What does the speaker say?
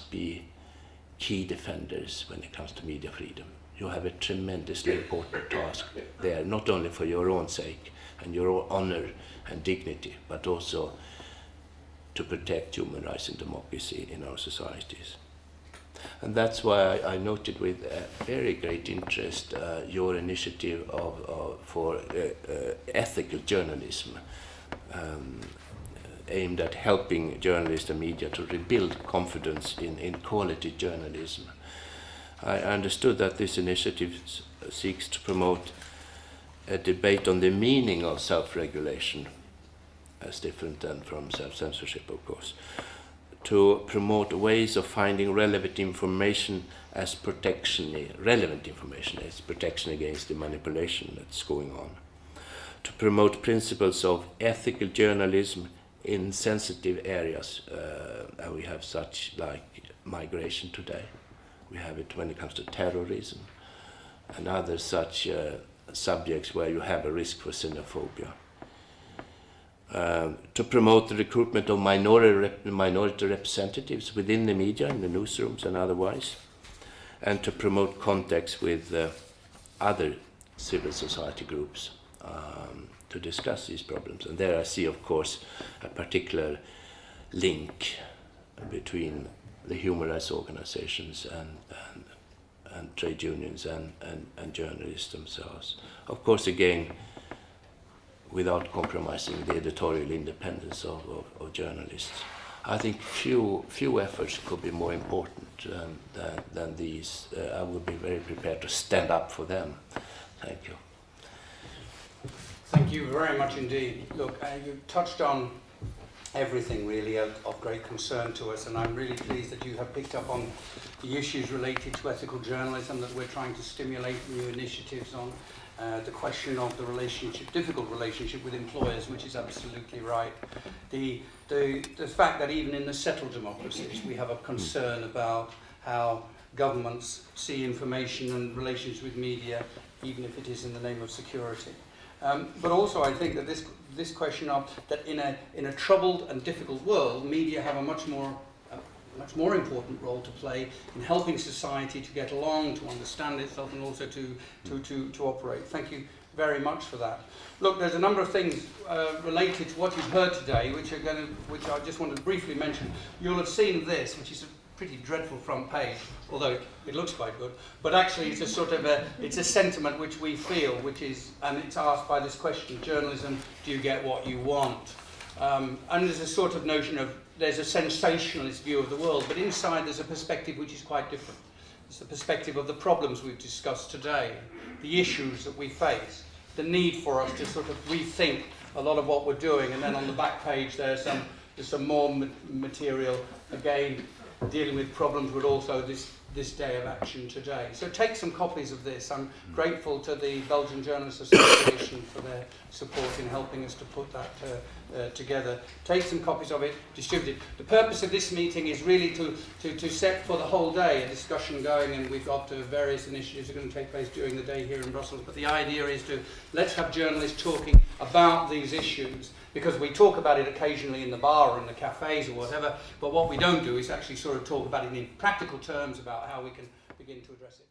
be key defenders when it comes to media freedom. You have a tremendously important task there, not only for your own sake and your own honor and dignity, but also to protect human rights and democracy in our societies. And that's why I noted with very great interest your initiative for ethical journalism, aimed at helping journalists and media to rebuild confidence in quality journalism. I understood that this initiative seeks to promote a debate on the meaning of self-regulation, as different than from self-censorship, of course, to promote ways of finding relevant information as protection against the manipulation that's going on, to promote principles of ethical journalism in sensitive areas, and we have such like migration today. We have it when it comes to terrorism and other such subjects where you have a risk for xenophobia. To promote the recruitment of minority representatives within the media, in the newsrooms and otherwise, and to promote contacts with other civil society groups to discuss these problems. And there I see, of course, a particular link between the human rights organizations and trade unions and journalists themselves. Of course, again, without compromising the editorial independence of journalists. I think few efforts could be more important than these. I would be very prepared to stand up for them. Thank you. Thank you very much indeed. Look, you touched on everything really of great concern to us, and I'm really pleased that you have picked up on the issues related to ethical journalism that we're trying to stimulate new initiatives on. The question of the difficult relationship with employers, which is absolutely right. The fact that even in the settled democracies we have a concern about how governments see information and relations with media, even if it is in the name of security. But also I think that this question of that in a troubled and difficult world, media have a much more important role to play in helping society to get along, to understand itself, and also to operate. Thank you very much for that. Look, there's a number of things related to what you've heard today, which I just want to briefly mention. You'll have seen this, which is a pretty dreadful front page, although it looks quite good. But actually, it's a sort of it's a sentiment which we feel, which is, and it's asked by this question: journalism, do you get what you want? And there's a sort of notion of there's a sensationalist view of the world, but inside there's a perspective which is quite different. It's the perspective of the problems we've discussed today, the issues that we face, the need for us to sort of rethink a lot of what we're doing. And then on the back page there's some more material, again, dealing with problems, but also this day of action today. So take some copies of this. I'm grateful to the Belgian Journalists Association for their support in helping us to put that together. Take some copies of it, distribute it. The purpose of this meeting is really to set for the whole day a discussion going, and we've got various initiatives that are going to take place during the day here in Brussels. But the idea is let's have journalists talking about these issues, because we talk about it occasionally in the bar or in the cafes or whatever, but what we don't do is actually sort of talk about it in practical terms about how we can begin to address it.